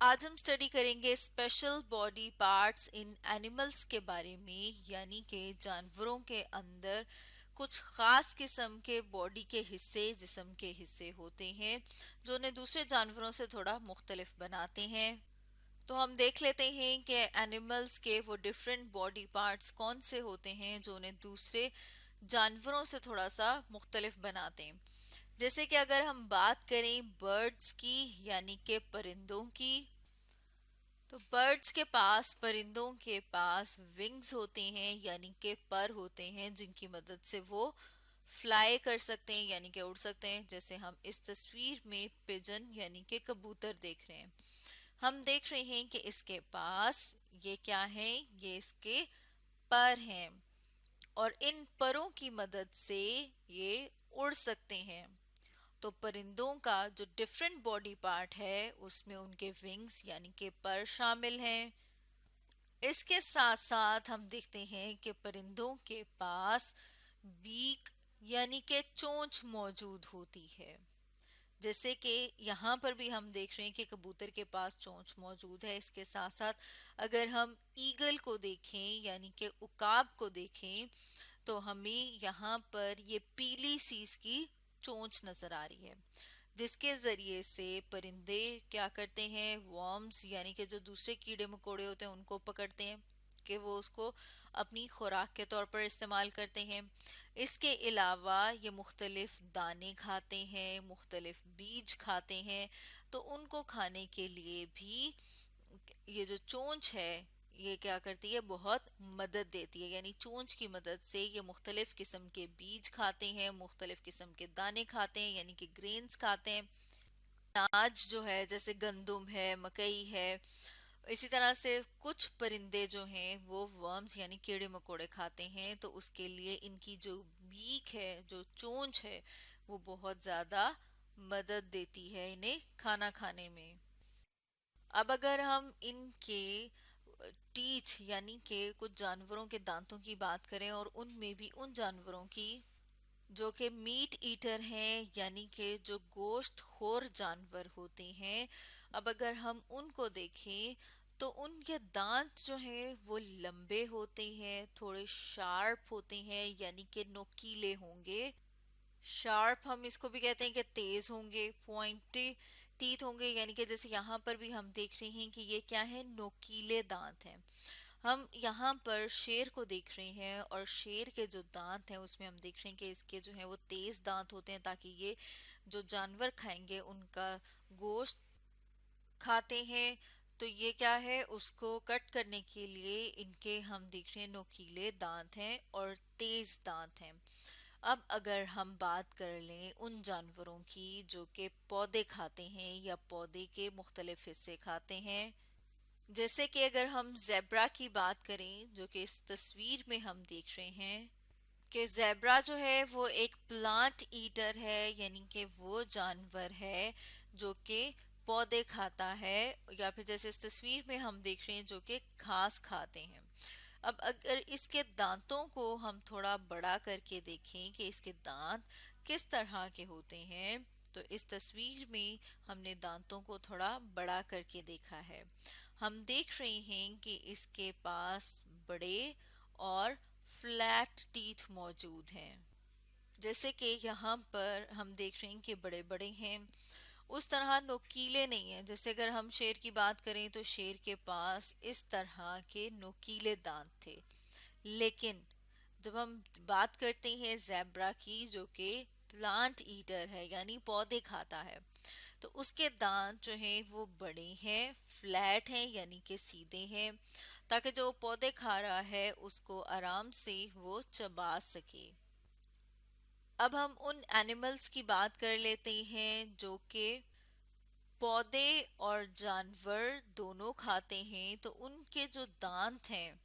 आज हम स्टडी करेंगे special body parts in animals के बारे में, यानी कि जानवरों के अंदर कुछ खास किस्म के बॉडी के हिस्से, जिस्म के हिस्से होते हैं जो उन्हें दूसरे जानवरों से थोड़ा मुख्तलिफ बनाते हैं। तो हम देख लेते हैं कि एनिमल्स के वो डिफरेंट बॉडी पार्ट्स कौन से होते हैं जो उन्हें दूसरे जानवरों से थोड़ा सा मुख्तलिफ बनाते हैं। जैसे कि अगर हम बात करें बर्ड्स की, यानी कि परिंदों की, तो बर्ड्स के पास, परिंदों के पास विंग्स होते हैं, यानी कि पर होते हैं जिनकी मदद से वो फ्लाई कर सकते हैं, यानी कि उड़ सकते हैं। जैसे हम इस तस्वीर में पिजन यानी कि कबूतर देख रहे हैं। हम देख रहे हैं कि इसके पास ये क्या है, ये इसके पर हैं और इन परों की मदद से ये उड़ सकते हैं। तो परिंदों का जो डिफरेंट बॉडी पार्ट है उसमें उनके विंग्स यानी कि पर शामिल हैं। इसके साथ साथ हम देखते हैं कि परिंदों के पास बीक यानी कि चोंच मौजूद होती है। जैसे कि यहाँ पर भी हम देख रहे हैं कि कबूतर के पास चोंच मौजूद है। इसके साथ साथ अगर हम ईगल को देखें यानी कि उकाब को देखें तो हमें यहाँ पर ये पीली सी इसकी चोंच नजर आ रही है, जिसके जरिए से परिंदे क्या करते हैं, वर्म्स यानी कि जो दूसरे कीड़े मकोड़े होते हैं उनको पकड़ते हैं कि वो उसको अपनी खुराक के तौर पर इस्तेमाल करते हैं। इसके अलावा ये मुख्तलिफ दाने खाते हैं, मुख्तलिफ बीज खाते हैं। तो उनको खाने के लिए भी ये जो चोंच है ये क्या करती है, बहुत मदद देती है। यानी चोंच की मदद से ये मुख्तलिफ किस्म के बीज खाते हैं, मुख्तलिफ किस्म के दाने खाते हैं, यानी कि ग्रेन्स खाते हैं। अनाज जो है जैसे गंदुम है, मकई है, इसी तरह से कुछ परिंदे जो हैं वो वर्म्स यानी कीड़े मकोड़े खाते हैं। तो उसके लिए इनकी जो बीक है, जो चोंच है, वो बहुत ज्यादा मदद देती है इन्हें खाना खाने में। अब अगर हम इनके टीथ यानी कि कुछ जानवरों के दांतों की बात करें, और उनमें भी उन जानवरों की जो कि मीट ईटर हैं, यानी कि जो गोश्त खोर जानवर होते हैं, अब अगर हम उनको देखें तो उनके दांत जो है वो लंबे होते हैं, थोड़े शार्प होते हैं, यानी कि नोकीले होंगे। शार्प हम इसको भी कहते हैं कि तेज होंगे, पॉइंटी टीथ होंगे, यानी कि जैसे यहाँ पर भी हम देख रहे हैं कि ये क्या है, नोकीले दांत हैं। हम यहाँ पर शेर को देख रहे हैं और शेर के जो दांत हैं उसमें हम देख रहे हैं कि इसके जो है वो तेज दांत होते हैं, ताकि ये जो जानवर खाएंगे उनका गोश्त खाते हैं तो ये क्या है, उसको कट करने के लिए इनके हम देख रहे हैं नोकीले दांत हैं और तेज दांत हैं। अब अगर हम बात कर लें उन जानवरों की जो कि पौधे खाते हैं या पौधे के मुख्तलिफ हिस्से खाते हैं, जैसे कि अगर हम जेब्रा की बात करें जो कि इस तस्वीर में हम देख रहे हैं कि जेब्रा जो है वो एक प्लांट ईटर है, यानी कि वो जानवर है जो कि पौधे खाता है, या फिर जैसे इस तस्वीर में हम देख रहे हैं जो कि घास खाते हैं। अब अगर इसके दांतों को हम थोड़ा बड़ा करके देखें कि इसके दांत किस तरह के होते हैं, तो इस तस्वीर में हमने दांतों को थोड़ा बड़ा करके देखा है। हम देख रहे हैं कि इसके पास बड़े और फ्लैट टीथ मौजूद हैं। जैसे कि यहाँ पर हम देख रहे हैं कि बड़े बड़े हैं, उस तरह नोकीले नहीं हैं। जैसे अगर हम शेर की बात करें तो शेर के पास इस तरह के नोकीले दांत थे। लेकिन जब हम बात करते हैं जेब्रा की जो कि प्लांट ईटर है यानी पौधे खाता है, तो उसके दांत जो हैं वो बड़े हैं, फ्लैट हैं, यानी कि सीधे हैं, ताकि जो पौधे खा रहा है उसको आराम से वो चबा सके। अब हम उन एनिमल्स की बात कर लेते हैं जो कि पौधे और जानवर दोनों खाते हैं। तो उनके जो दांत हैं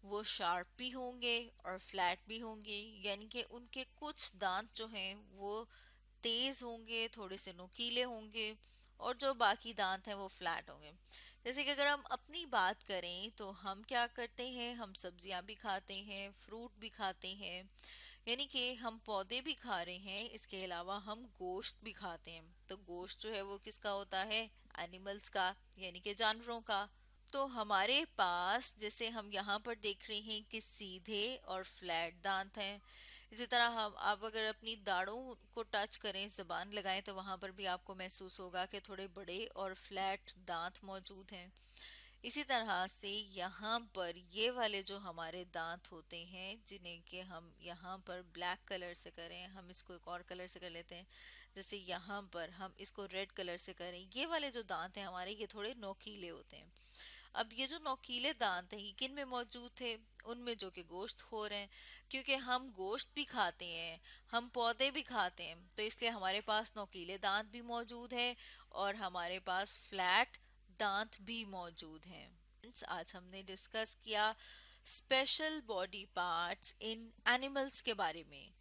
वो शार्प भी होंगे और फ्लैट भी होंगे, यानी कि उनके कुछ दांत जो हैं वो तेज होंगे, थोड़े से नुकीले होंगे, और जो बाकी दांत हैं वो फ्लैट होंगे। जैसे कि अगर हम अपनी बात करें तो हम क्या करते हैं, हम सब्जियां भी खाते हैं, फ्रूट भी खाते हैं, यानी कि हम पौधे भी खा रहे हैं, इसके अलावा हम गोश्त भी खाते हैं। तो गोश्त जो है वो किसका होता है, एनिमल्स का यानी कि जानवरों का। तो हमारे पास जैसे हम यहाँ पर देख रहे हैं कि सीधे और फ्लैट दांत हैं। इसी तरह हम आप अगर अपनी दाढ़ों को टच करें, जबान लगाएं, तो वहां पर भी आपको महसूस होगा कि थोड़े बड़े और फ्लैट दांत मौजूद हैं। इसी तरह से यहाँ पर ये वाले जो हमारे दांत होते हैं, जिन्हें कि हम यहाँ पर ब्लैक कलर से करें, हम इसको एक और कलर से कर लेते हैं, जैसे यहाँ पर हम इसको रेड कलर से करें, ये वाले जो दांत हैं हमारे, ये थोड़े नोकीले होते हैं। अब ये जो नोकीले दांत हैं ये किन में मौजूद थे? उनमें जो कि गोश्त खोर हैं, क्योंकि हम गोश्त भी खाते हैं, हम पौधे भी खाते हैं, तो इसलिए हमारे पास नोकीले दांत भी मौजूद है और हमारे पास फ्लैट दांत भी मौजूद हैं। आज हमने डिस्कस किया special body parts in animals के बारे में।